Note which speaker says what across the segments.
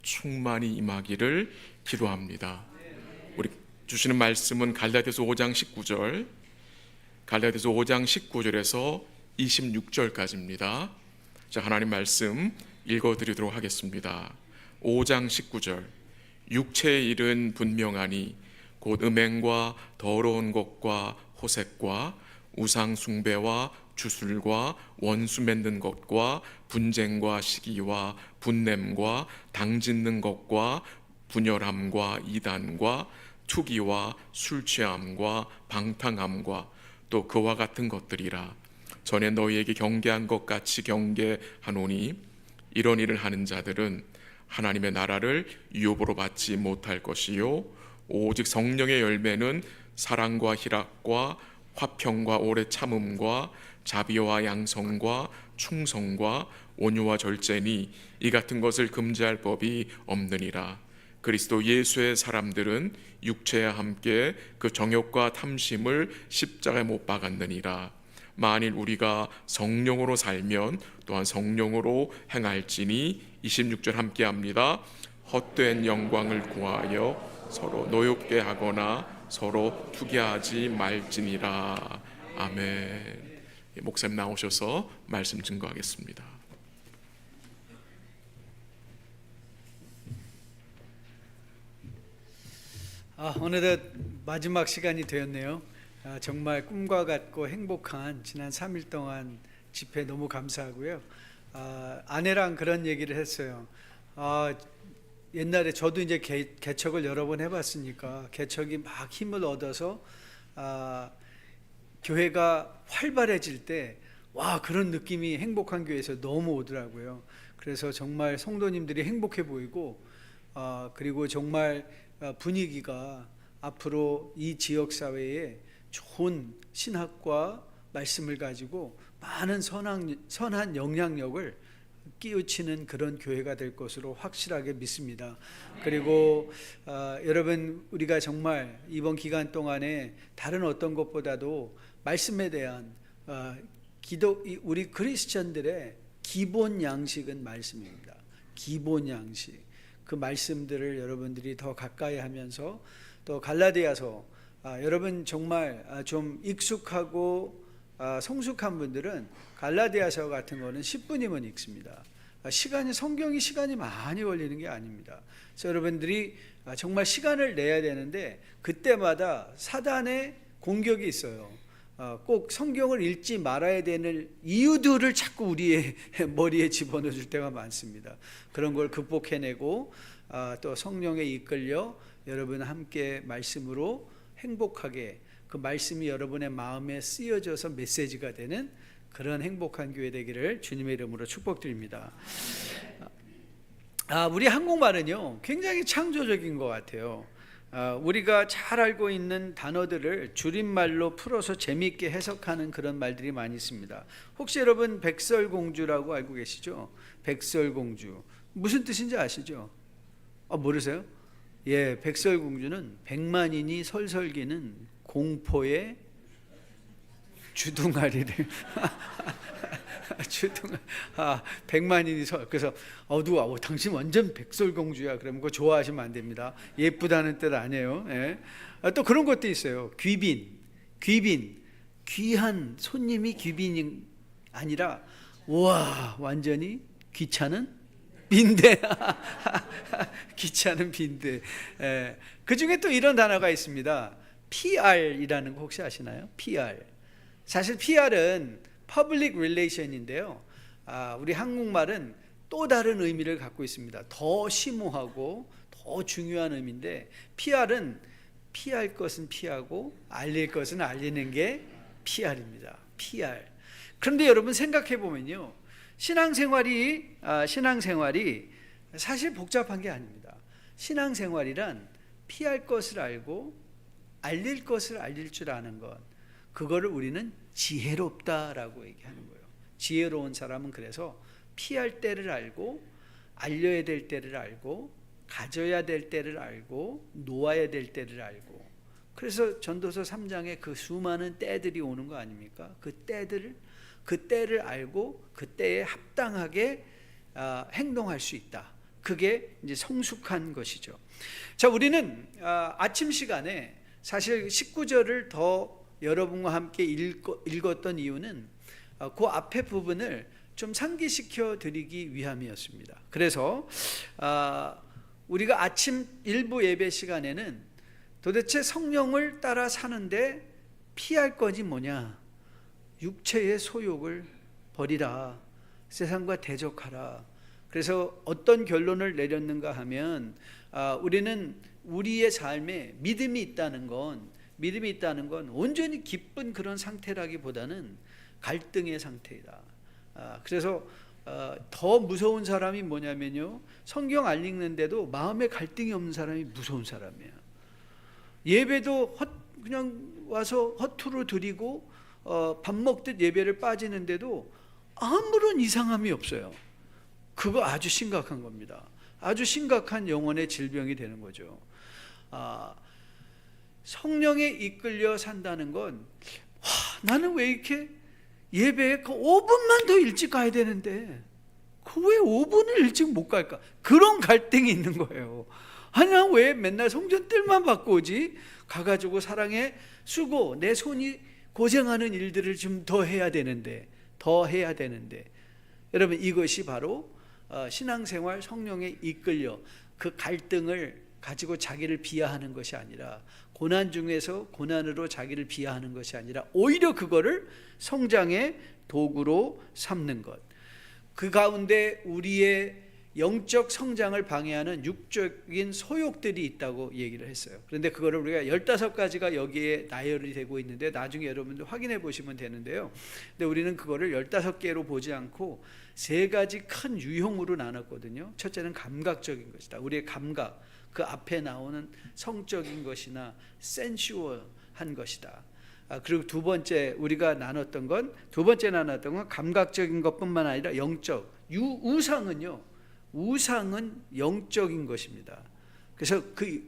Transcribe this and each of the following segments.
Speaker 1: 충만히 임하기를 기도합니다. 우리 주시는 말씀은 갈라디아서 5장 19절, 갈라디아서 5장 19절에서 26절까지입니다. 자, 하나님 말씀 읽어드리도록 하겠습니다. 5장 19절. 육체의 일은 분명하니 곧 음행과 더러운 것과 호색과 우상 숭배와 주술과 원수 맺는 것과 분쟁과 시기와 분냄과 당짓는 것과 분열함과 이단과 투기와 술 취함과 방탕함과 또 그와 같은 것들이라. 전에 너희에게 경계한 것 같이 경계하노니 이런 일을 하는 자들은 하나님의 나라를 유업으로 받지 못할 것이요 오직 성령의 열매는 사랑과 희락과 화평과 오래 참음과 자비와 양성과 충성과 온유와 절제니 이 같은 것을 금지할 법이 없느니라. 그리스도 예수의 사람들은 육체와 함께 그 정욕과 탐심을 십자가에 못 박았느니라. 만일 우리가 성령으로 살면 또한 성령으로 행할지니 26절 함께 합니다. 헛된 영광을 구하여 서로 노엽게 하거나 서로 투기하지 말지니라. 아멘. 목사님 나오셔서 말씀 증거하겠습니다.
Speaker 2: 어느덧 마지막 시간이 되었네요. 정말 꿈과 같고 행복한 지난 3일 동안 집회 너무 감사하고요. 아내랑 그런 얘기를 했어요. 옛날에 저도 이제 개척을 여러 번 해봤으니까 개척이 막 힘을 얻어서 교회가 활발해질 때 와, 그런 느낌이 행복한 교회에서 너무 오더라고요. 그래서 정말 성도님들이 행복해 보이고 그리고 정말 분위기가 앞으로 이 지역 사회에 좋은 신학과 말씀을 가지고 많은 선한 영향력을 끼우치는 그런 교회가 될 것으로 확실하게 믿습니다. 그리고 여러분, 우리가 정말 이번 기간 동안에 다른 어떤 것보다도 말씀에 대한 우리 크리스천들의 기본 양식은 말씀입니다. 기본 양식, 그 말씀들을 여러분들이 더 가까이 하면서 또 갈라디아서 여러분 정말 좀 익숙하고 성숙한 분들은 갈라디아서 같은 거는 10분이면 읽습니다. 성경이 시간이 많이 걸리는 게 아닙니다. 그래서 여러분들이 정말 시간을 내야 되는데 그때마다 사단의 공격이 있어요. 꼭 성경을 읽지 말아야 되는 이유들을 자꾸 우리의 머리에 집어넣을 때가 많습니다. 그런 걸 극복해내고 또 성령에 이끌려 여러분 함께 말씀으로 행복하게 그 말씀이 여러분의 마음에 쓰여져서 메시지가 되는 그런 행복한 교회 되기를 주님의 이름으로 축복드립니다. 우리 한국말은요 굉장히 창조적인 것 같아요. 우리가 잘 알고 있는 단어들을 줄임말로 풀어서 재미있게 해석하는 그런 말들이 많이 있습니다. 혹시 여러분 백설공주라고 알고 계시죠? 백설공주 무슨 뜻인지 아시죠? 모르세요? 예, 백설공주는 백만인이 설설기는 공포의 주둥아리를 백만인이 그래서 누가 당신 완전 백설공주야 그러면 그거 좋아하시면 안 됩니다. 예쁘다는 뜻 아니에요. 예. 또 그런 것도 있어요. 귀빈 귀한 손님이 귀빈이 아니라 와 완전히 귀찮은 빈대. 귀찮은 빈대. 그 중에 또 이런 단어가 있습니다. PR이라는 거 혹시 아시나요? PR. 사실 PR은 Public Relation인데요. 우리 한국말은 또 다른 의미를 갖고 있습니다. 더 심오하고 더 중요한 의미인데 PR은 피할 것은 피하고 알릴 것은 알리는 게 PR입니다. PR. 그런데 여러분 생각해 보면요. 신앙생활이 사실 복잡한 게 아닙니다. 신앙생활이란 피할 것을 알고 알릴 것을 알릴 줄 아는 것, 그거를 우리는 지혜롭다라고 얘기하는 거예요. 지혜로운 사람은 그래서 피할 때를 알고 알려야 될 때를 알고 가져야 될 때를 알고 놓아야 될 때를 알고, 그래서 전도서 3장에 그 수많은 때들이 오는 거 아닙니까? 그 때를 알고 그 때에 합당하게 행동할 수 있다. 그게 이제 성숙한 것이죠. 자, 우리는 아침 시간에 사실 19절을 더 여러분과 함께 읽었던 이유는 그 앞에 부분을 좀 상기시켜 드리기 위함이었습니다. 그래서 우리가 아침 일부 예배 시간에는 도대체 성령을 따라 사는데 피할 것이 뭐냐? 육체의 소욕을 버리라. 세상과 대적하라. 그래서 어떤 결론을 내렸는가 하면 우리는 우리의 삶에 믿음이 있다는 건 온전히 기쁜 그런 상태라기보다는 갈등의 상태이다. 그래서 더 무서운 사람이 뭐냐면요, 성경 안 읽는데도 마음에 갈등이 없는 사람이 무서운 사람이에요. 예배도 그냥 와서 허투루 드리고 밥 먹듯 예배를 빠지는데도 아무런 이상함이 없어요. 그거 아주 심각한 겁니다. 아주 심각한 영혼의 질병이 되는 거죠. 성령에 이끌려 산다는 건 나는 왜 이렇게 예배에 5분만 더 일찍 가야 되는데 그 왜 5분을 일찍 못 갈까? 그런 갈등이 있는 거예요. 나 왜 맨날 성전뜰만 받고 오지? 가가지고 사랑의 수고, 내 손이 고생하는 일들을 좀 더 해야 되는데 여러분, 이것이 바로 신앙생활 성령에 이끌려 그 갈등을 가지고 자기를 비하하는 것이 아니라, 고난 중에서 고난으로 자기를 비하하는 것이 아니라 오히려 그거를 성장의 도구로 삼는 것. 그 가운데 우리의 영적 성장을 방해하는 육적인 소욕들이 있다고 얘기를 했어요. 그런데 그거를 우리가 15가지가 여기에 나열이 되고 있는데 나중에 여러분들 확인해 보시면 되는데요. 근데 우리는 그거를 15개로 보지 않고 3가지 큰 유형으로 나눴거든요. 첫째는 감각적인 것이다. 우리의 감각, 그 앞에 나오는 성적인 것이나 센슈얼한 것이다. 그리고 두 번째 나눴던 건 감각적인 것뿐만 아니라 영적, 우상은 영적인 것입니다. 그래서 그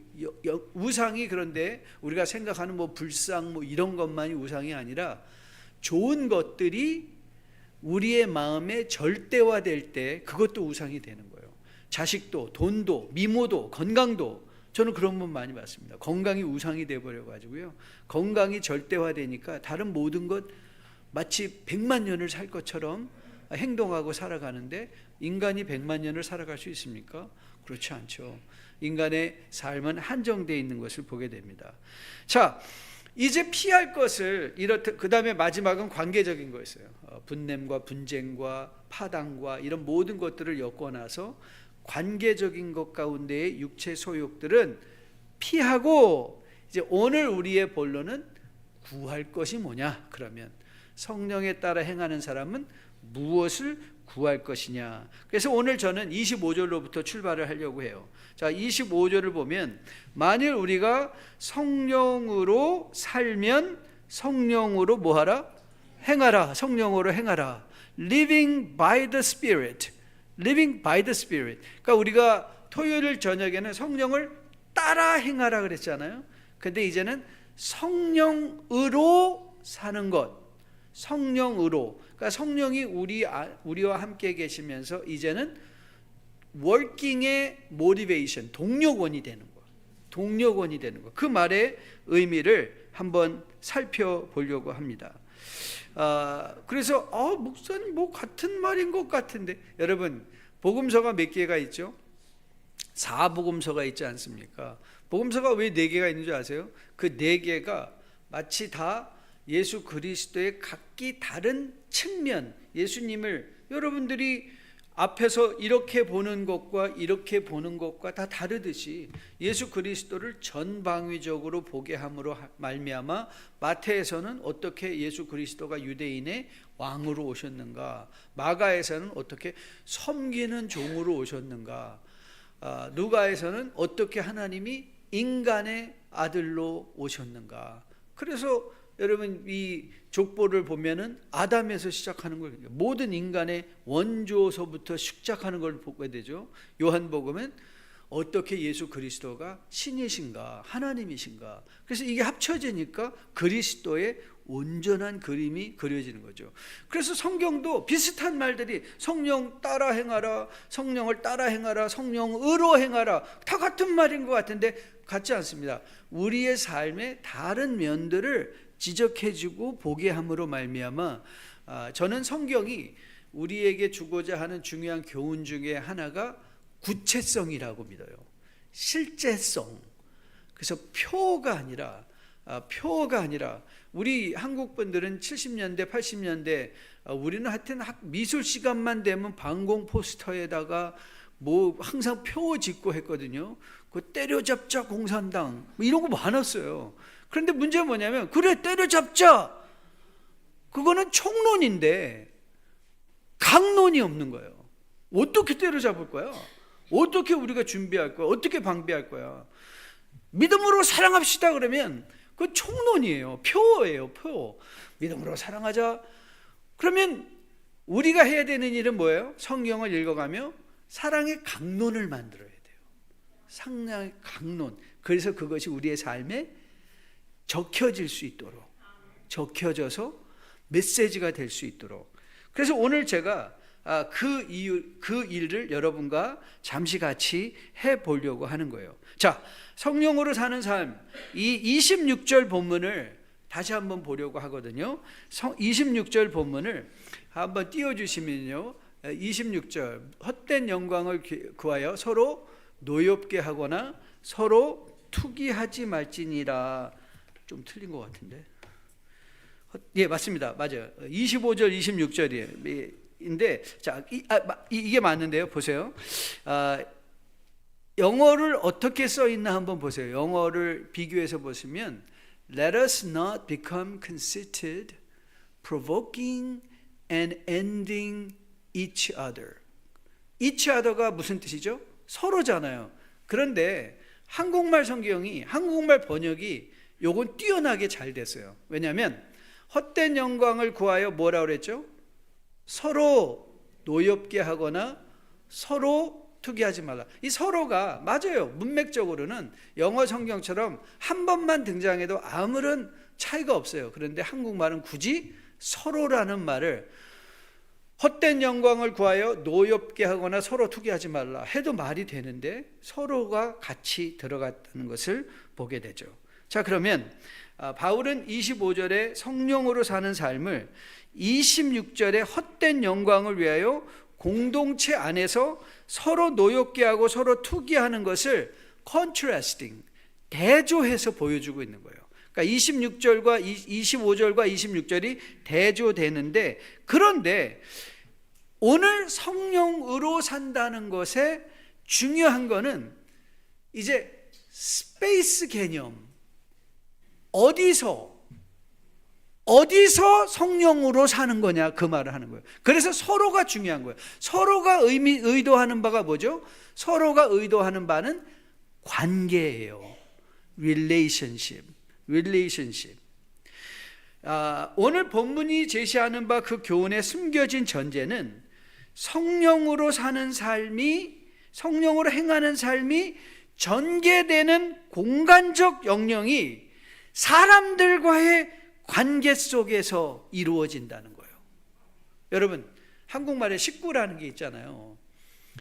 Speaker 2: 우상이, 그런데 우리가 생각하는 불상 이런 것만이 우상이 아니라 좋은 것들이 우리의 마음에 절대화될 때 그것도 우상이 되는 거예요. 자식도, 돈도, 미모도, 건강도. 저는 그런 분 많이 봤습니다. 건강이 우상이 돼버려가지고요, 건강이 절대화되니까 다른 모든 것 마치 100만 년을 살 것처럼 행동하고 살아가는데, 인간이 100만 년을 살아갈 수 있습니까? 그렇지 않죠. 인간의 삶은 한정되어 있는 것을 보게 됩니다. 자, 이제 피할 것을 그 다음에 마지막은 관계적인 거였어요. 분냄과 분쟁과 파당과 이런 모든 것들을 엮어놔서 관계적인 것 가운데의 육체 소욕들은 피하고, 이제 오늘 우리의 본론은 구할 것이 뭐냐? 그러면 성령에 따라 행하는 사람은 무엇을 구할 것이냐? 그래서 오늘 저는 25절로부터 출발을 하려고 해요. 자, 25절을 보면, 만일 우리가 성령으로 살면 성령으로 뭐하라? 행하라. 성령으로 행하라. Living by the Spirit. Living by the Spirit. 그러니까 우리가 토요일 저녁에는 성령을 따라 행하라 그랬잖아요. 근데 이제는 성령으로 사는 것. 성령으로. 그러니까 성령이 우리와 함께 계시면서 이제는 working의 motivation, 동력원이 되는 것. 동력원이 되는 것. 그 말의 의미를 한번 살펴보려고 합니다. 그래서 목사님 같은 말인 것 같은데, 여러분, 복음서가 몇 개가 있죠? 4복음서가 있지 않습니까? 복음서가 왜 4개가 있는 줄 아세요? 그 4개가 마치 다 예수 그리스도의 각기 다른 측면, 예수님을 여러분들이 앞에서 이렇게 보는 것과 이렇게 보는 것과 다 다르듯이 예수 그리스도를 전방위적으로 보게 함으로 말미암아 마태에서는 어떻게 예수 그리스도가 유대인의 왕으로 오셨는가, 마가에서는 어떻게 섬기는 종으로 오셨는가, 누가에서는 어떻게 하나님이 인간의 아들로 오셨는가. 그래서 여러분, 이 족보를 보면은 아담에서 시작하는 걸, 모든 인간의 원조서부터 시작하는 걸 보게 되죠. 요한복음은 어떻게 예수 그리스도가 신이신가, 하나님이신가. 그래서 이게 합쳐지니까 그리스도의 온전한 그림이 그려지는 거죠. 그래서 성경도 비슷한 말들이 성령 따라 행하라, 성령을 따라 행하라, 성령으로 행하라, 다 같은 말인 것 같은데 같지 않습니다. 우리의 삶의 다른 면들을 지적해주고 보게 함으로 말미암아 저는 성경이 우리에게 주고자 하는 중요한 교훈 중에 하나가 구체성이라고 믿어요. 실제성. 그래서 표가 아니라 우리 한국 분들은 70년대 80년대 우리는 하여튼 미술 시간만 되면 방공 포스터에다가 뭐 항상 표 짓고 했거든요. 그 때려잡자 공산당 뭐 이런 거 많았어요. 그런데 문제가 뭐냐면 그래 때려잡자 그거는 총론인데 강론이 없는 거예요. 어떻게 때려잡을 거야? 어떻게 우리가 준비할 거야? 어떻게 방비할 거야? 믿음으로 사랑합시다 그러면 그 총론이에요. 표예요. 표. 믿음으로 사랑하자. 그러면 우리가 해야 되는 일은 뭐예요? 성경을 읽어가며 사랑의 강론을 만들어야 돼요. 사랑의 강론. 그래서 그것이 우리의 삶에 적혀질 수 있도록, 적혀져서 메시지가 될 수 있도록. 그래서 오늘 제가 그 일을 여러분과 잠시 같이 해보려고 하는 거예요. 자, 성령으로 사는 삶, 이 26절 본문을 다시 한번 보려고 하거든요. 26절 본문을 한번 띄워주시면요. 26절, 헛된 영광을 구하여 서로 노엽게 하거나 서로 투기하지 말지니라. 좀 틀린 것 같은데. 예, 맞습니다. 맞아요. 25절, 26절이에요. 인데 자, 이게 맞는데요. 보세요. 영어를 어떻게 써 있나 한번 보세요. 영어를 비교해서 보시면 Let us not become conceited, provoking and ending each other. each other가 무슨 뜻이죠? 서로잖아요. 그런데 한국말 성경이, 한국말 번역이 요건 뛰어나게 잘 됐어요. 왜냐하면 헛된 영광을 구하여 뭐라고 그랬죠? 서로 노엽게 하거나 서로 투기하지 말라. 이 서로가 맞아요. 문맥적으로는 영어 성경처럼 한 번만 등장해도 아무런 차이가 없어요. 그런데 한국말은 굳이 서로라는 말을 헛된 영광을 구하여 노엽게 하거나 서로 투기하지 말라 해도 말이 되는데 서로가 같이 들어갔다는 것을 보게 되죠. 자, 그러면 바울은 25절에 성령으로 사는 삶을 26절에 헛된 영광을 위하여 공동체 안에서 서로 노엽게 하고 서로 투기하는 것을 contrasting, 대조해서 보여주고 있는 거예요. 그러니까 26절과 25절과 26절이 대조되는데, 그런데 오늘 성령으로 산다는 것에 중요한 거는 이제 스페이스 개념, 어디서 성령으로 사는 거냐, 그 말을 하는 거예요. 그래서 서로가 중요한 거예요. 서로가 의도하는 바가 뭐죠? 서로가 의도하는 바는 관계예요. relationship. 오늘 본문이 제시하는 바 그 교훈에 숨겨진 전제는 성령으로 사는 삶이, 성령으로 행하는 삶이 전개되는 공간적 영역이 사람들과의 관계 속에서 이루어진다는 거예요. 여러분, 한국말에 식구라는 게 있잖아요.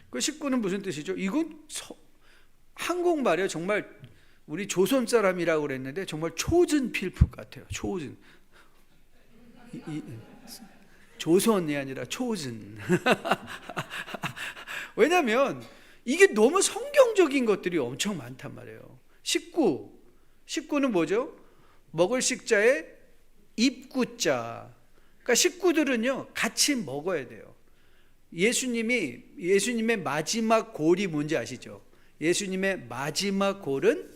Speaker 2: 그 식구는 무슨 뜻이죠? 이건 한국말에 정말 우리 조선 사람이라고 그랬는데 정말 chosen people 같아요. chosen. 조선이 아니라 chosen. 왜냐하면 이게 너무 성경적인 것들이 엄청 많단 말이에요. 식구는 뭐죠? 먹을 식자에 입구자. 그러니까 식구들은요 같이 먹어야 돼요. 예수님의 마지막 골이 뭔지 아시죠? 예수님의 마지막 골은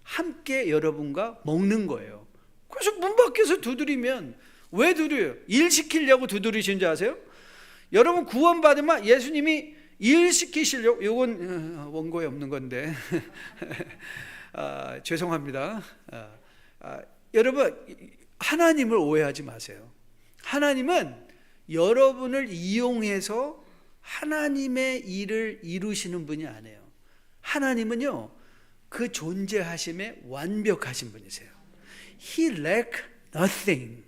Speaker 2: 함께 여러분과 먹는 거예요. 그래서 문 밖에서 두드리면 왜 두드려요? 일 시키려고 두드리신 줄 아세요? 여러분 구원받으면 예수님이 일 시키시려고, 이건 원고에 없는 건데 죄송합니다. 여러분 하나님을 오해하지 마세요. 하나님은 여러분을 이용해서 하나님의 일을 이루시는 분이 아니에요. 하나님은요 그 존재하심에 완벽하신 분이세요. He lack nothing.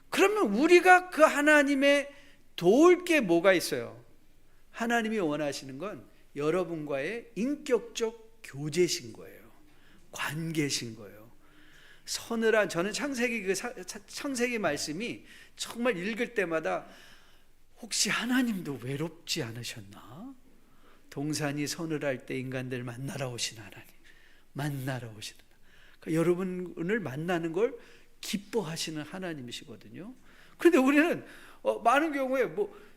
Speaker 2: 그러면 우리가 그 하나님의 도울 게 뭐가 있어요? 하나님이 원하시는 건 여러분과의 인격적 교제신 거예요. 관계신 거예요. 서늘한, 저는 창세기 말씀이 정말 읽을 때마다 혹시 하나님도 외롭지 않으셨나? 동산이 서늘할 때 인간들 만나러 오신 하나님, 만나러 오시는, 그러니까 여러분을 만나는 걸 기뻐하시는 하나님이시거든요. 그런데 우리는 많은 경우에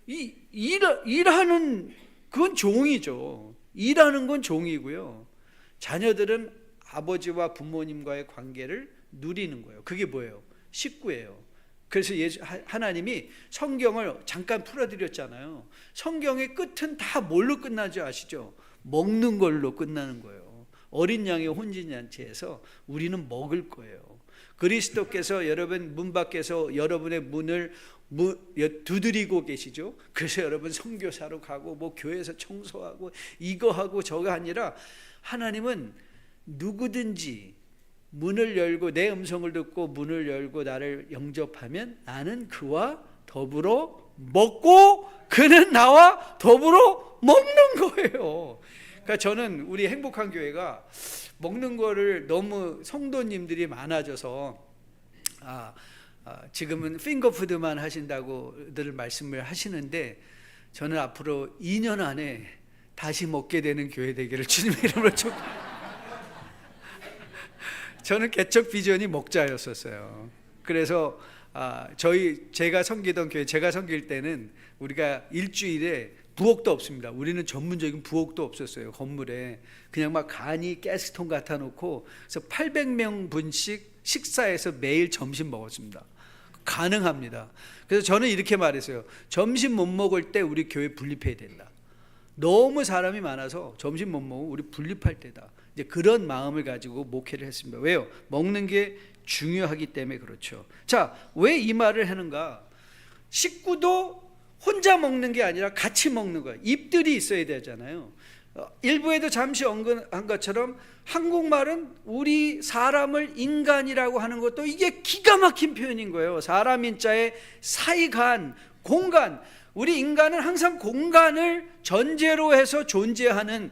Speaker 2: 일하는 그건 종이죠. 일하는 건 종이고요. 자녀들은 아버지와 부모님과의 관계를 누리는 거예요. 그게 뭐예요? 식구예요. 그래서 하나님이 성경을 잠깐 풀어드렸잖아요. 성경의 끝은 다 뭘로 끝나죠? 아시죠? 먹는 걸로 끝나는 거예요. 어린 양의 혼인잔치에서 우리는 먹을 거예요. 그리스도께서 여러분 문 밖에서 여러분의 문을 두드리고 계시죠. 그래서 여러분 선교사로 가고 교회에서 청소하고 이거 하고 저거 아니라, 하나님은 누구든지 문을 열고 내 음성을 듣고 문을 열고 나를 영접하면 나는 그와 더불어 먹고 그는 나와 더불어 먹는 거예요. 그러니까 저는 우리 행복한 교회가 먹는 거를 너무 성도님들이 많아져서 지금은 핑거푸드만 하신다고들 말씀을 하시는데, 저는 앞으로 2년 안에 다시 먹게 되는 교회 되기를 주님의 이름으로 축복합니다. 저는 개척 비전이 목자였었어요. 그래서 제가 섬기던 교회, 제가 섬길 때는 우리가 일주일에 부엌도 없습니다. 우리는 전문적인 부엌도 없었어요. 건물에 그냥 막 간이 가스통 갖다 놓고, 그래서 800명 분씩 식사해서 매일 점심 먹었습니다. 가능합니다. 그래서 저는 이렇게 말했어요. 점심 못 먹을 때 우리 교회 분립해야 된다. 너무 사람이 많아서 점심 못 먹으면 우리 분립할 때다. 이제 그런 마음을 가지고 목회를 했습니다. 왜요? 먹는 게 중요하기 때문에 그렇죠. 자, 왜 이 말을 하는가? 식구도 혼자 먹는 게 아니라 같이 먹는 거예요. 입들이 있어야 되잖아요. 일부에도 잠시 언급한 것처럼 한국말은 우리 사람을 인간이라고 하는 것도 이게 기가 막힌 표현인 거예요. 사람 인자에 사이간, 공간. 우리 인간은 항상 공간을 전제로 해서 존재하는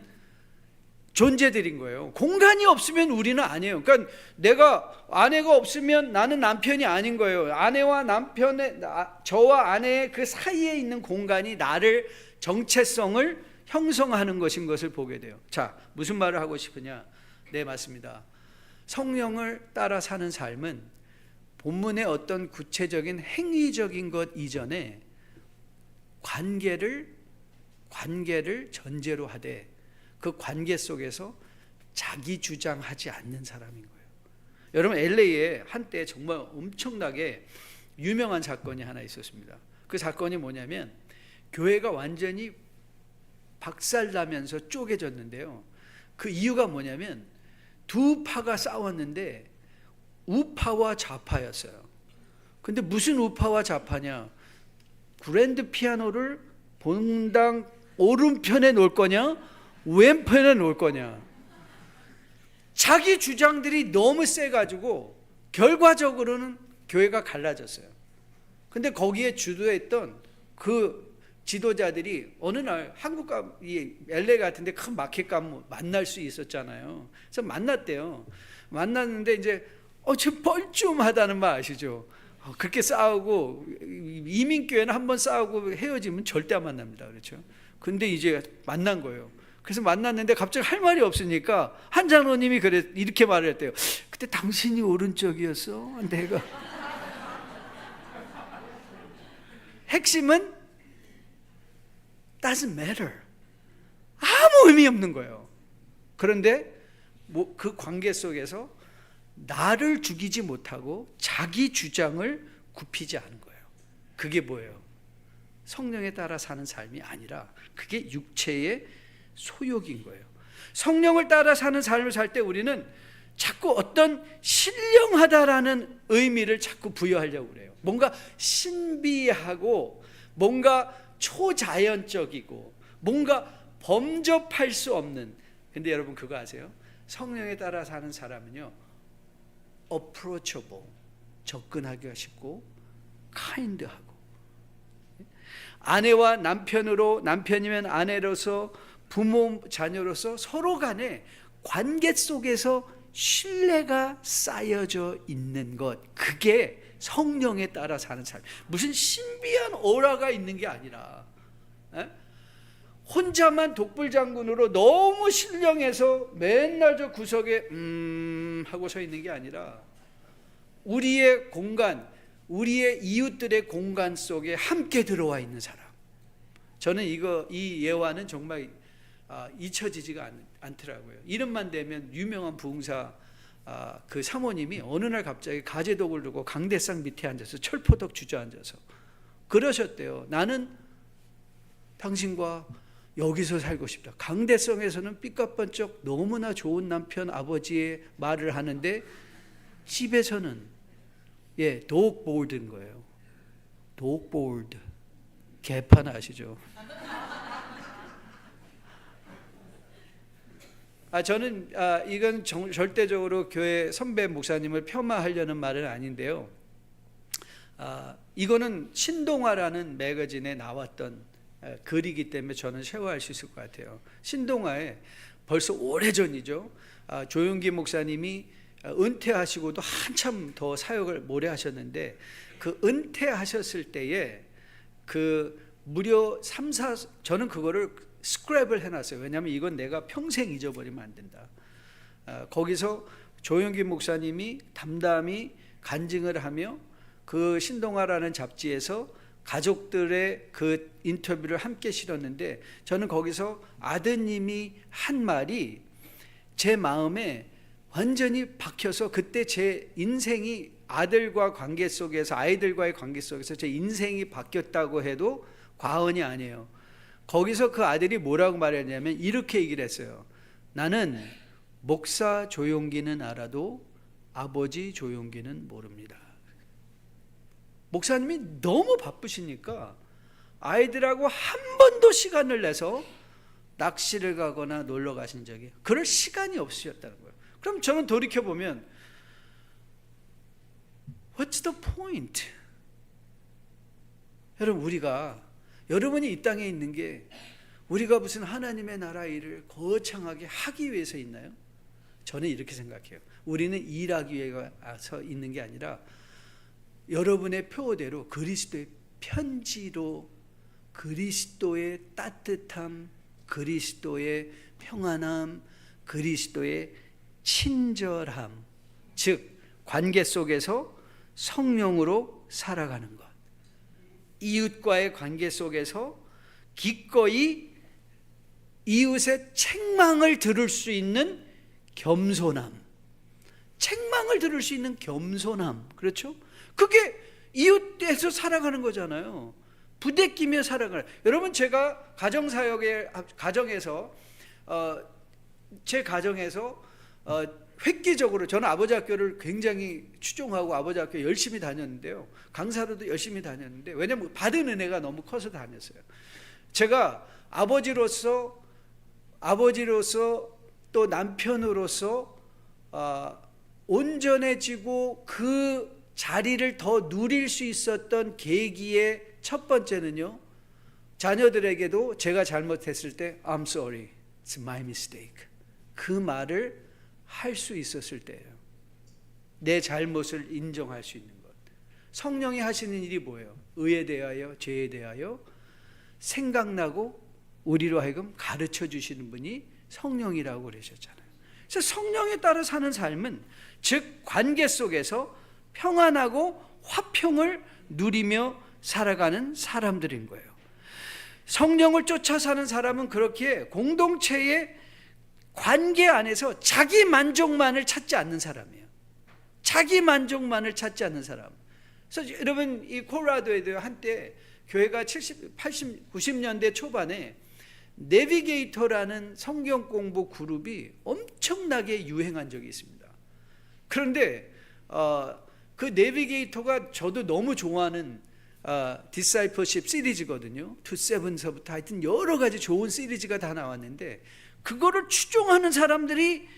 Speaker 2: 존재들인 거예요. 공간이 없으면 우리는 아니에요. 그러니까 내가 아내가 없으면 나는 남편이 아닌 거예요. 아내와 남편의, 저와 아내의 그 사이에 있는 공간이 나를, 정체성을 형성하는 것인 것을 보게 돼요. 자, 무슨 말을 하고 싶으냐? 네, 맞습니다. 성령을 따라 사는 삶은 본문의 어떤 구체적인 행위적인 것 이전에 관계를 전제로 하되, 그 관계 속에서 자기 주장하지 않는 사람인 거예요. 여러분, LA에 한때 정말 엄청나게 유명한 사건이 하나 있었습니다. 그 사건이 뭐냐면, 교회가 완전히 박살나면서 쪼개졌는데요. 그 이유가 뭐냐면, 두 파가 싸웠는데 우파와 좌파였어요. 근데 무슨 우파와 좌파냐? 그랜드 피아노를 본당 오른편에 놓을 거냐, 왼편에 놓을 거냐. 자기 주장들이 너무 세가지고 결과적으로는 교회가 갈라졌어요. 근데 거기에 주도했던 그 지도자들이 어느 날 이 LA 같은데 큰 마켓 가면 만날 수 있었잖아요. 그래서 만났대요. 만났는데 이제 좀 뻘쭘하다는 말 아시죠? 그렇게 싸우고, 이민교회는 한번 싸우고 헤어지면 절대 안 만납니다. 그렇죠? 근데 이제 만난 거예요. 그래서 만났는데 갑자기 할 말이 없으니까 한 장로님이 이렇게 말을 했대요. 그때 당신이 오른쪽이었어? 내가. 핵심은 doesn't matter. 아무 의미 없는 거예요. 그런데 그 관계 속에서 나를 죽이지 못하고 자기 주장을 굽히지 않은 거예요. 그게 뭐예요? 성령에 따라 사는 삶이 아니라 그게 육체의 소욕인 거예요. 성령을 따라 사는 삶을 살 때 우리는 자꾸 어떤 신령하다라는 의미를 자꾸 부여하려고 그래요. 뭔가 신비하고 뭔가 초자연적이고 뭔가 범접할 수 없는. 근데 여러분 그거 아세요? 성령에 따라 사는 사람은요, approachable, 접근하기가 쉽고 kind하고, 아내와 남편으로, 남편이면 아내로서, 부모 자녀로서 서로 간에 관계 속에서 신뢰가 쌓여져 있는 것, 그게 성령에 따라 사는 삶. 무슨 신비한 오라가 있는 게 아니라 혼자만 독불장군으로 너무 신령해서 맨날 저 구석에 하고 서 있는 게 아니라 우리의 공간, 우리의 이웃들의 공간 속에 함께 들어와 있는 사람. 저는 이 예화는 정말 잊혀지지가 않더라고요. 이름만 대면 유명한 부흥사 그 사모님이 어느 날 갑자기 가재독을 두고 강대상 밑에 앉아서 철포덕 주저앉아서 그러셨대요. 나는 당신과 여기서 살고 싶다. 강대성에서는 삐까뻔쩍 너무나 좋은 남편 아버지의 말을 하는데 집에서는 독보르드인 거예요. 독보르드. 개판 아시죠? 저는 이건 절대적으로 교회 선배 목사님을 폄하하려는 말은 아닌데요. 이거는 신동아라는 매거진에 나왔던 글이기 때문에 저는 쉐어할 수 있을 것 같아요. 신동아에 벌써 오래전이죠. 조용기 목사님이 은퇴하시고도 한참 더 사역을 오래 하셨는데 그 은퇴하셨을 때에 그 무려 3-4, 저는 그거를 스크랩을 해놨어요. 왜냐하면 이건 내가 평생 잊어버리면 안 된다. 거기서 조용기 목사님이 담담히 간증을 하며 그 신동아라는 잡지에서 가족들의 그 인터뷰를 함께 실었는데 저는 거기서 아드님이 한 말이 제 마음에 완전히 박혀서 그때 제 인생이 아들과 관계 속에서, 아이들과의 관계 속에서 제 인생이 바뀌었다고 해도 과언이 아니에요. 거기서 그 아들이 뭐라고 말했냐면 이렇게 얘기를 했어요. 나는 목사 조용기는 알아도 아버지 조용기는 모릅니다. 목사님이 너무 바쁘시니까 아이들하고 한 번도 시간을 내서 낚시를 가거나 놀러 가신 적이, 그럴 시간이 없으셨다는 거예요. 그럼 저는 돌이켜보면 What's the point? 여러분이 이 땅에 있는 게 우리가 무슨 하나님의 나라 일을 거창하게 하기 위해서 있나요? 저는 이렇게 생각해요. 우리는 일하기 위해서 있는 게 아니라 여러분의 표어대로 그리스도의 편지로 그리스도의 따뜻함, 그리스도의 평안함, 그리스도의 친절함, 즉 관계 속에서 성령으로 살아가는 것, 이웃과의 관계 속에서 기꺼이 이웃의 책망을 들을 수 있는 겸손함, 책망을 들을 수 있는 겸손함, 그렇죠? 그게 이웃에서 살아가는 거잖아요. 부대끼며 살아가는. 여러분, 제가 가정에서 제 가정에서 획기적으로 저는 아버지 학교를 굉장히 추종하고 아버지 학교 열심히 다녔는데요. 강사로도 열심히 다녔는데, 왜냐하면 받은 은혜가 너무 커서 다녔어요. 제가 아버지로서 또 남편으로서 온전해지고 그 자리를 더 누릴 수 있었던 계기의 첫 번째는요, 자녀들에게도 제가 잘못했을 때 I'm sorry, it's my mistake, 그 말을 할 수 있었을 때예요. 내 잘못을 인정할 수 있는 것. 성령이 하시는 일이 뭐예요? 의에 대하여, 죄에 대하여 생각나고 우리로 하여금 가르쳐 주시는 분이 성령이라고 그러셨잖아요. 그래서 성령에 따라 사는 삶은 즉 관계 속에서 평안하고 화평을 누리며 살아가는 사람들인 거예요. 성령을 쫓아 사는 사람은 그렇게 공동체의 관계 안에서 자기 만족만을 찾지 않는 사람이에요. 자기 만족만을 찾지 않는 사람. 그래서 여러분, 이 콜로라도에도 한때 교회가 70, 80, 90년대 초반에 내비게이터라는 성경 공부 그룹이 엄청나게 유행한 적이 있습니다. 그런데 그 내비게이터가 저도 너무 좋아하는 디사이플십 시리즈거든요. 2-7서부터 하여튼 여러 가지 좋은 시리즈가 다 나왔는데 그거를 추종하는 사람들이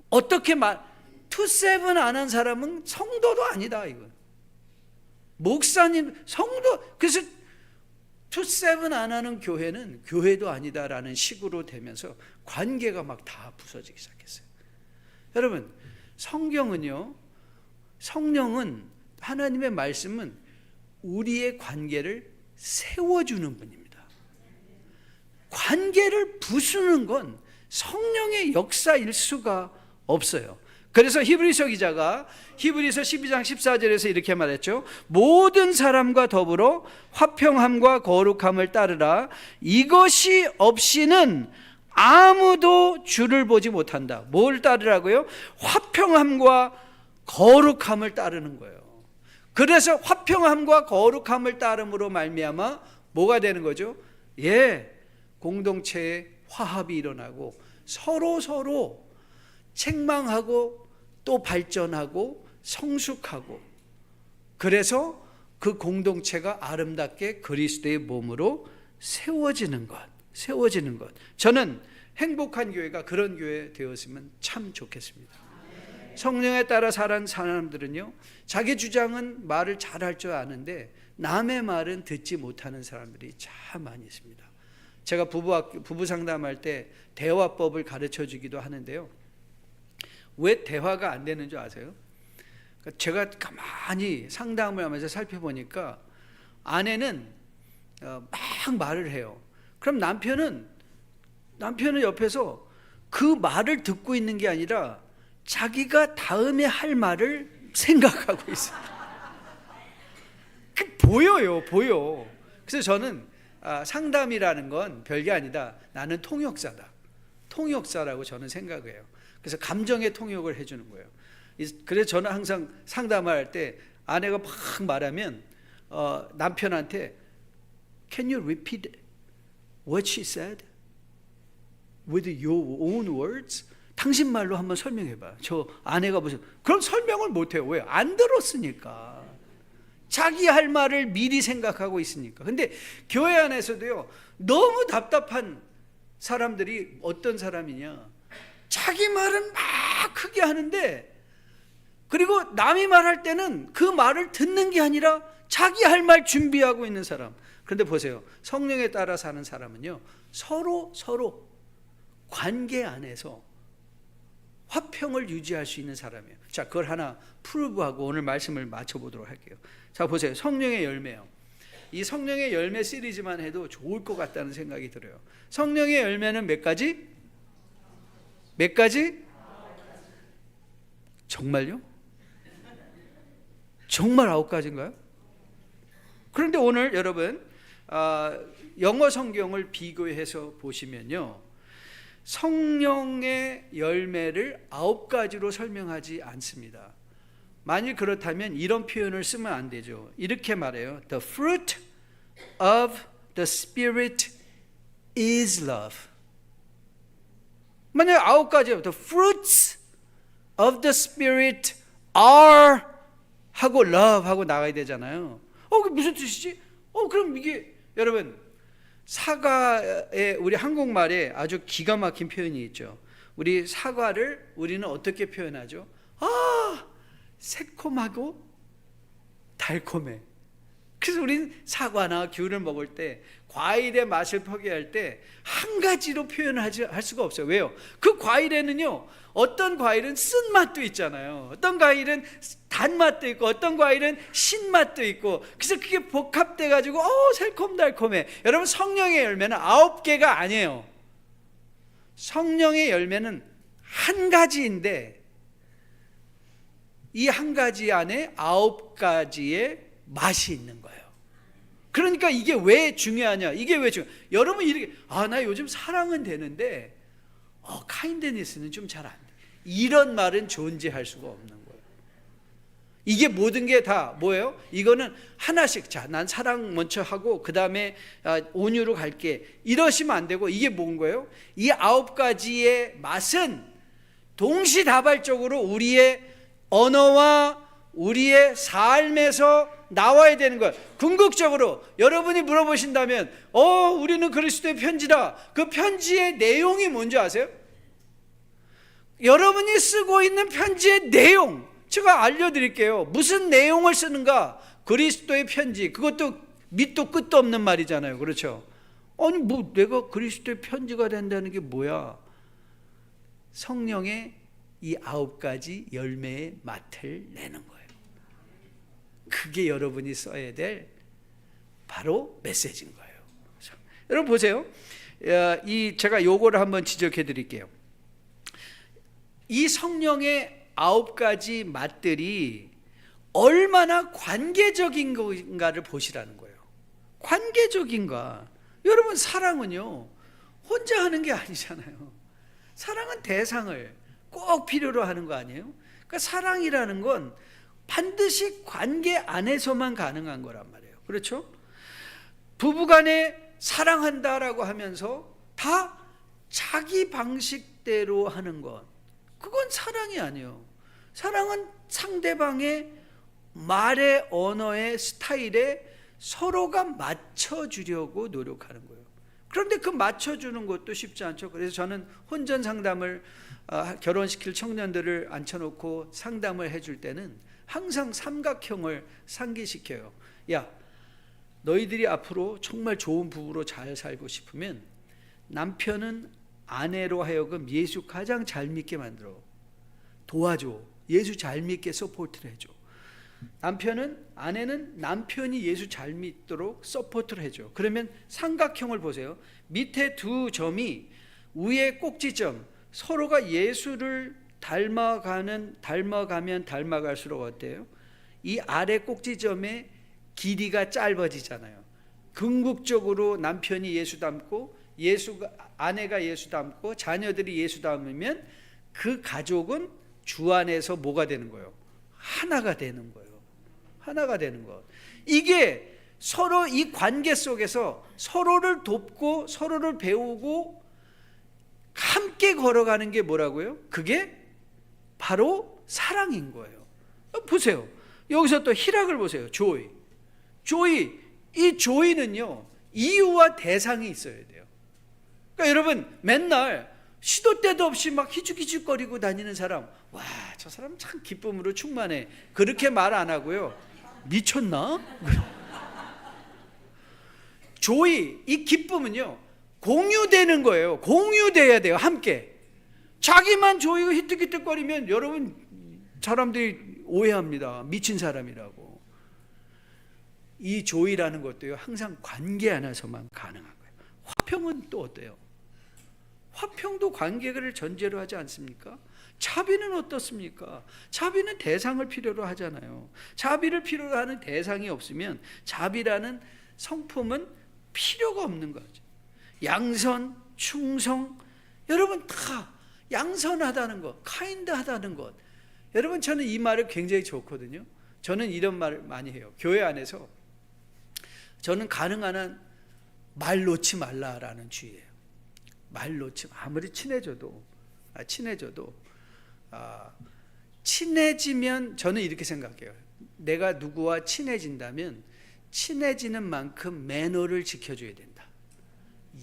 Speaker 2: 어떻게 2-7 안 한 사람은 성도도 아니다 이건. 목사님, 성도, 그래서 투세븐 안 하는 교회는 교회도 아니다라는 식으로 되면서 관계가 막 다 부서지기 시작했어요. 여러분, 성경은요, 성령은, 하나님의 말씀은 우리의 관계를 세워주는 분입니다. 관계를 부수는 건 성령의 역사일 수가 없어요. 그래서 히브리서 기자가 히브리서 12장 14절에서 이렇게 말했죠. 모든 사람과 더불어 화평함과 거룩함을 따르라. 이것이 없이는 아무도 주를 보지 못한다. 뭘 따르라고요? 화평함과 거룩함을 따르는 거예요. 그래서 화평함과 거룩함을 따름으로 말미암아 뭐가 되는 거죠? 공동체에 화합이 일어나고 서로 책망하고 또 발전하고 성숙하고, 그래서 그 공동체가 아름답게 그리스도의 몸으로 세워지는 것. 저는 행복한 교회가 그런 교회 되었으면 참 좋겠습니다. 성령에 따라 살아가는 사람들은요, 자기 주장은 말을 잘할 줄 아는데 남의 말은 듣지 못하는 사람들이 참 많이 있습니다. 제가 부부 상담할 때 대화법을 가르쳐 주기도 하는데요. 왜 대화가 안 되는 줄 아세요? 제가 가만히 상담을 하면서 살펴보니까 아내는 막 말을 해요. 그럼 남편은 옆에서 그 말을 듣고 있는 게 아니라 자기가 다음에 할 말을 생각하고 있어요. 보여. 그래서 저는 상담이라는 건 별게 아니다. 나는 통역사라고 저는 생각해요. 그래서 감정의 통역을 해주는 거예요. 그래서 저는 항상 상담할 때 아내가 막 말하면 남편한테 Can you repeat what she said with your own words? 당신 말로 한번 설명해봐. 저 아내가 무슨, 그럼 설명을 못해요. 왜? 안 들었으니까. 자기 할 말을 미리 생각하고 있으니까. 근데 교회 안에서도요, 너무 답답한 사람들이 어떤 사람이냐, 자기 말은 막 크게 하는데, 그리고 남이 말할 때는 그 말을 듣는 게 아니라 자기 할 말 준비하고 있는 사람. 그런데 보세요, 성령에 따라 사는 사람은요, 서로 관계 안에서 화평을 유지할 수 있는 사람이에요. 자, 그걸 하나 프루브하고 오늘 말씀을 마쳐보도록 할게요. 자, 보세요. 성령의 열매요. 이 성령의 열매 시리즈만 해도 좋을 것 같다는 생각이 들어요. 성령의 열매는 몇 가지? 정말요? 정말 9가지인가요? 그런데 오늘 여러분, 영어 성경을 비교해서 보시면요, 성령의 열매를 9가지로 설명하지 않습니다. 만일 그렇다면 이런 표현을 쓰면 안 되죠. 이렇게 말해요. The fruit of the Spirit is love. 만약 9가지예요. The fruits of the Spirit are 하고 love 하고 나가야 되잖아요. 그게 무슨 뜻이지? 그럼 이게, 여러분, 사과에, 우리 한국말에 아주 기가 막힌 표현이 있죠. 우리 사과를 우리는 어떻게 표현하죠? 새콤하고 달콤해. 그래서 우리는 사과나 귤을 먹을 때, 과일의 맛을 표기할 때 한 가지로 할 수가 없어요. 왜요? 그 과일에는요, 어떤 과일은 쓴맛도 있잖아요. 어떤 과일은 단맛도 있고, 어떤 과일은 신맛도 있고, 그래서 그게 복합돼 가지고 새콤달콤해. 여러분, 성령의 열매는 9개가 아니에요. 성령의 열매는 한 가지인데, 이 한 가지 안에 9가지의 맛이 있는 거예요. 그러니까 이게 왜 중요하냐? 여러분 이렇게, 나 요즘 사랑은 되는데 카인드니스는 좀 잘 안 돼. 이런 말은 존재할 수가 없는 거예요. 이게 모든 게 다 뭐예요? 이거는 하나씩, 자, 난 사랑 먼저 하고 그 다음에 온유로 갈게, 이러시면 안 되고, 이게 뭔 거예요? 이 9가지의 맛은 동시다발적으로 우리의 언어와 우리의 삶에서 나와야 되는 거예요. 궁극적으로 여러분이 물어보신다면, 우리는 그리스도의 편지다. 그 편지의 내용이 뭔지 아세요? 여러분이 쓰고 있는 편지의 내용, 제가 알려드릴게요. 무슨 내용을 쓰는가? 그리스도의 편지, 그것도 밑도 끝도 없는 말이잖아요. 그렇죠? 아니 뭐 내가 그리스도의 편지가 된다는 게 뭐야? 성령의 이 9가지 열매의 맛을 내는 거예요. 그게 여러분이 써야 될 바로 메시지인 거예요. 그렇죠? 여러분 보세요. 제가 요거를 한번 지적해 드릴게요. 이 성령의 9가지 맛들이 얼마나 관계적인가를 보시라는 거예요. 관계적인가? 여러분 사랑은요 혼자 하는 게 아니잖아요. 사랑은 대상을 꼭 필요로 하는 거 아니에요? 그러니까 사랑이라는 건 반드시 관계 안에서만 가능한 거란 말이에요. 그렇죠? 부부간에 사랑한다라고 하면서 다 자기 방식대로 하는 것, 그건 사랑이 아니에요. 사랑은 상대방의 말의 언어의 스타일에 서로가 맞춰주려고 노력하는 거예요. 그런데 그 맞춰주는 것도 쉽지 않죠. 그래서 저는 혼전 상담을 결혼시킬 청년들을 앉혀놓고 상담을 해줄 때는 항상 삼각형을 상기시켜요. 야, 너희들이 앞으로 정말 좋은 부부로 잘 살고 싶으면 남편은 아내로 하여금 예수 가장 잘 믿게 만들어. 도와줘. 예수 잘 믿게 서포트를 해줘. 아내는 남편이 예수 잘 믿도록 서포트를 해줘. 그러면 삼각형을 보세요. 밑에 두 점이 위에 꼭지점, 서로가 예수를 닮아가면 닮아갈수록 어때요? 이 아래 꼭지점의 길이가 짧아지잖아요. 궁극적으로 남편이 예수 닮고 아내가 예수 닮고 자녀들이 예수 닮으면 그 가족은 주 안에서 뭐가 되는 거예요? 하나가 되는 거예요. 하나가 되는 것. 이게 서로 이 관계 속에서 서로를 돕고 서로를 배우고 함께 걸어가는 게 뭐라고요? 그게 바로 사랑인 거예요. 보세요. 여기서 또 희락을 보세요. 조이. 이 조이는요, 이유와 대상이 있어야 돼요. 그러니까 여러분, 맨날 시도 때도 없이 막 희죽희죽거리고 다니는 사람, 와, 저 사람 참 기쁨으로 충만해. 그렇게 말 안 하고요. 미쳤나? 조이, 이 기쁨은요, 공유되는 거예요. 공유돼야 돼요. 함께. 자기만 조이고 히뜩히뜩거리면 여러분, 사람들이 오해합니다. 미친 사람이라고. 이 조이라는 것도요, 항상 관계 안에서만 가능한 거예요. 화평은 또 어때요? 화평도 관계를 전제로 하지 않습니까? 자비는 어떻습니까? 자비는 대상을 필요로 하잖아요. 자비를 필요로 하는 대상이 없으면 자비라는 성품은 필요가 없는 거죠. 양선, 충성, 여러분 다 양선하다는 것, 카인드하다는 것. 여러분 저는 이 말을 굉장히 좋거든요. 저는 이런 말을 많이 해요. 교회 안에서 저는 가능한 한 말 놓지 말라라는 주의예요. 말 놓지, 아무리 친해져도 친해지면 저는 이렇게 생각해요. 내가 누구와 친해진다면 친해지는 만큼 매너를 지켜줘야 된다.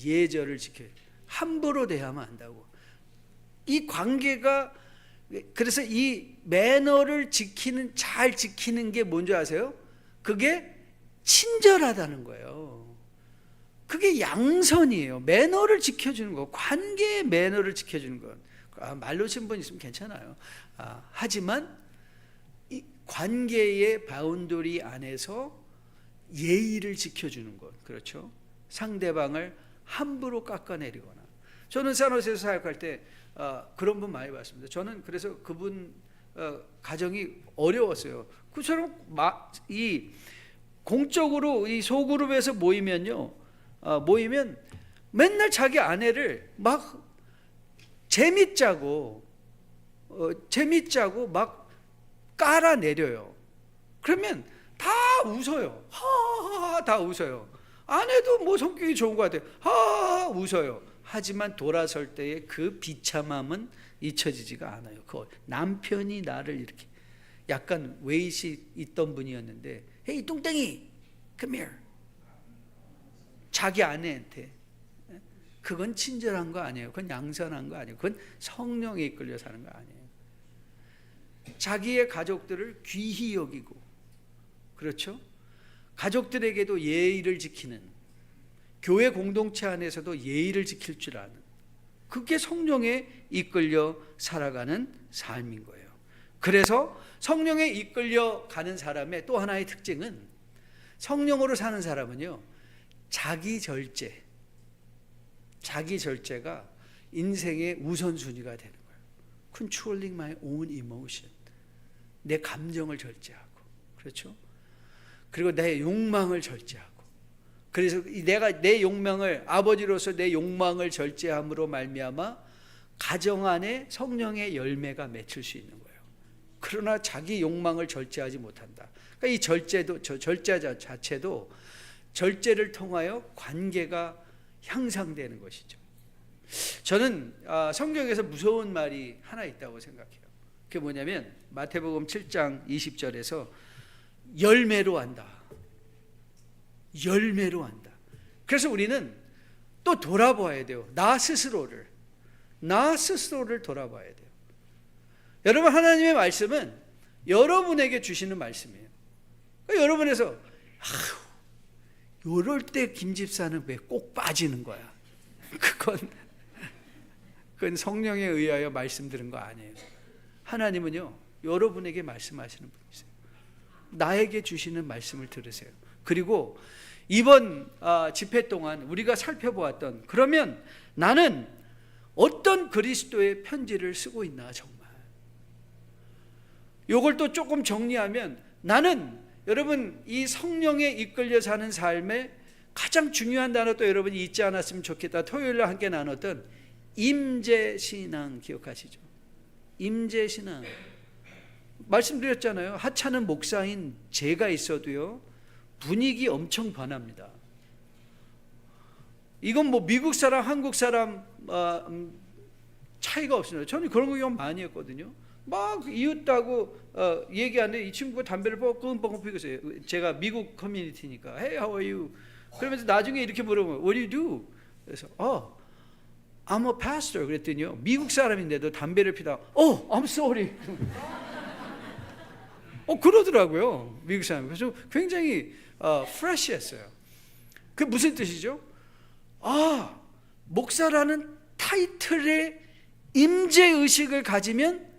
Speaker 2: 예절을 지켜야 된다. 함부로 대하면 안 된다고. 이 관계가, 그래서 이 매너를 잘 지키는 게 뭔지 아세요? 그게 친절하다는 거예요. 그게 양선이에요. 매너를 지켜주는 거, 관계의 매너를 지켜주는 것. 말 놓친 분 있으면 괜찮아요. 하지만 이 관계의 바운더리 안에서 예의를 지켜주는 것, 그렇죠? 상대방을 함부로 깎아내리거나. 저는 산호세에서 사역할 때 그런 분 많이 봤습니다. 저는 그래서 그분 가정이 어려웠어요. 그처럼 이 공적으로 이 소그룹에서 모이면 맨날 자기 아내를 막 재밌자고 막 깔아내려요. 그러면 다 웃어요. 하하하 다 웃어요. 아내도 뭐 성격이 좋은 것 같아요. 하하하 웃어요. 하지만 돌아설 때의 그 비참함은 잊혀지지가 않아요. 그 남편이 나를 이렇게 약간 웨이시 있던 분이었는데, 헤이 뚱땡이, come here. 자기 아내한테. 그건 친절한 거 아니에요. 그건 양선한 거 아니에요. 그건 성령에 이끌려 사는 거 아니에요. 자기의 가족들을 귀히 여기고, 그렇죠? 가족들에게도 예의를 지키는, 교회 공동체 안에서도 예의를 지킬 줄 아는, 그게 성령에 이끌려 살아가는 삶인 거예요. 그래서 성령에 이끌려 가는 사람의 또 하나의 특징은, 성령으로 사는 사람은요, 자기 절제가 인생의 우선순위가 되는 거예요. Controlling my own emotion. 내 감정을 절제하고, 그렇죠? 그리고 내 욕망을 절제하고. 그래서 내가 내 욕망을, 아버지로서 내 욕망을 절제함으로 말미암아 가정 안에 성령의 열매가 맺힐 수 있는 거예요. 그러나 자기 욕망을 절제하지 못한다. 그러니까 이 절제 자체도 절제를 통하여 관계가 향상되는 것이죠. 저는 성경에서 무서운 말이 하나 있다고 생각해요. 그게 뭐냐면 마태복음 7장 20절에서 열매로 한다. 열매로 한다. 그래서 우리는 또 돌아봐야 돼요. 나 스스로를 돌아봐야 돼요. 여러분, 하나님의 말씀은 여러분에게 주시는 말씀이에요. 그러니까 여러분에서 요럴 때 김 집사는 왜 꼭 빠지는 거야? 그건 성령에 의하여 말씀 들은 거 아니에요. 하나님은요, 여러분에게 말씀하시는 분이세요. 나에게 주시는 말씀을 들으세요. 그리고 이번 집회 동안 우리가 살펴보았던, 그러면 나는 어떤 그리스도의 편지를 쓰고 있나, 정말 요걸 또 조금 정리하면, 나는 여러분 이 성령에 이끌려 사는 삶의 가장 중요한 단어, 또 여러분이 잊지 않았으면 좋겠다, 토요일날 함께 나눴던 임재신앙 기억하시죠? 임재신앙 말씀드렸잖아요. 하찮은 목사인 제가 있어도요, 분위기 엄청 변합니다. 이건 뭐 미국 사람, 한국 사람 차이가 없습니다. 저는 그런 거 많이 했거든요. 막 이웃하고 얘기하는데 이 친구가 담배를 뻥뻥 피고 있어요. 제가 미국 커뮤니티니까 Hey, how are you? 그러면서 나중에 이렇게 물어보면 What do you do? 그래서 I'm a pastor. 그랬더니요, 미국 사람인데도 담배를 피다가 I'm sorry. 그러더라고요, 미국 사람. 그래서 굉장히 fresh했어요. 그게 무슨 뜻이죠? 목사라는 타이틀의 임재의식을 가지면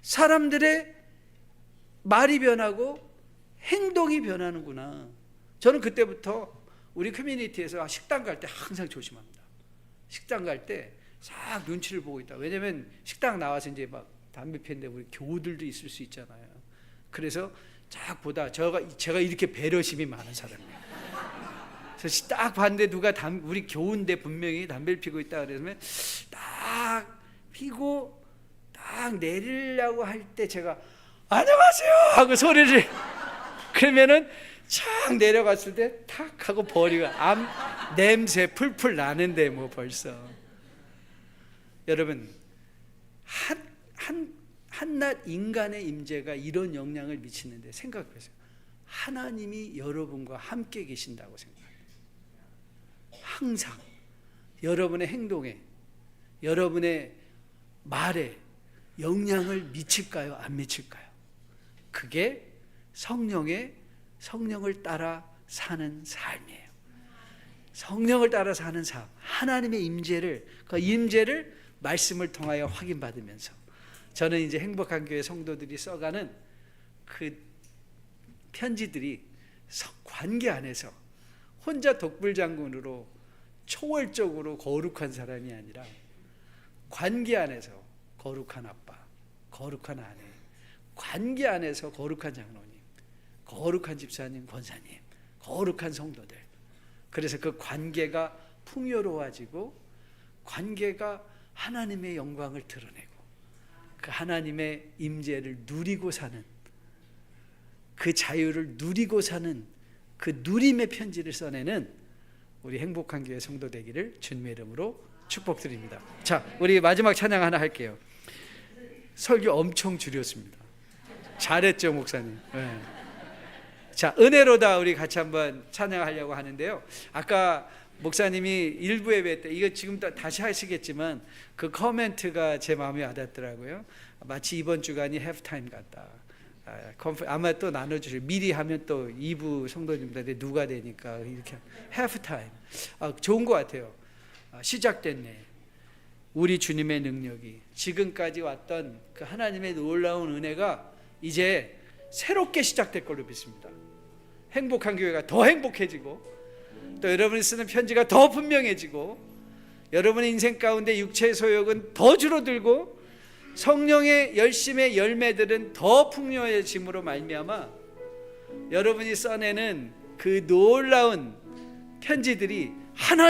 Speaker 2: 사람들의 말이 변하고 행동이 변하는구나. 저는 그때부터 우리 커뮤니티에서 식당 갈 때 항상 조심합니다. 식당 갈 때 싹 눈치를 보고 있다. 왜냐면 식당 나와서 이제 막 담배 피는데 우리 교우들도 있을 수 있잖아요. 그래서 쫙 보다 제가 이렇게 배려심이 많은 사람이에요. 그래서 딱 봤는데 누가 우리 교우인데 분명히 담배를 피고 있다 그러면 딱 피고 딱 내리려고 할 때 제가 안녕하세요 하고 소리를, 그러면은 쫙 내려갔을 때 탁 하고 버리고 냄새 풀풀 나는데 뭐 벌써. 여러분, 한낱 인간의 임재가 이런 영향을 미치는데 생각해보세요. 하나님이 여러분과 함께 계신다고 생각해요. 항상 여러분의 행동에, 여러분의 말에 영향을 미칠까요? 안 미칠까요? 그게 성령을 따라 사는 삶이에요. 성령을 따라 사는 삶, 하나님의 임재를, 그 임재를 말씀을 통하여 확인받으면서, 저는 이제 행복한 교회 성도들이 써가는 그 편지들이 관계 안에서 혼자 독불장군으로 초월적으로 거룩한 사람이 아니라 관계 안에서 거룩한 아빠, 거룩한 아내, 관계 안에서 거룩한 장로님, 거룩한 집사님, 권사님, 거룩한 성도들. 그래서 그 관계가 풍요로워지고 관계가 하나님의 영광을 드러내고 그 하나님의 임재를 누리고 사는, 그 자유를 누리고 사는 그 누림의 편지를 써내는 우리 행복한 교회 성도 되기를 주님의 이름으로 축복드립니다. 자, 우리 마지막 찬양 하나 할게요. 설교 엄청 줄였습니다. 잘했죠, 목사님? 네. 자, 은혜로다 우리 같이 한번 찬양하려고 하는데요. 아까 목사님이 일부 예배 때, 이거 지금 다시 하시겠지만 그 코멘트가 제 마음에 와닿더라고요. 마치 이번 주간이 해프타임 같다. 아마 또 나눠주실, 미리 하면 또 2부 성도님들한테 누가 되니까 이렇게 하프타임. 좋은 것 같아요. 시작됐네. 우리 주님의 능력이, 지금까지 왔던 그 하나님의 놀라운 은혜가 이제 새롭게 시작될 걸로 믿습니다. 행복한 교회가 더 행복해지고, 또 여러분이 쓰는 편지가 더 분명해지고, 여러분의 인생 가운데 육체의 소욕은 더 줄어들고, 성령의 열심의 열매들은 더 풍요해짐으로 말미암아 여러분이 써내는 그 놀라운 편지들이 하나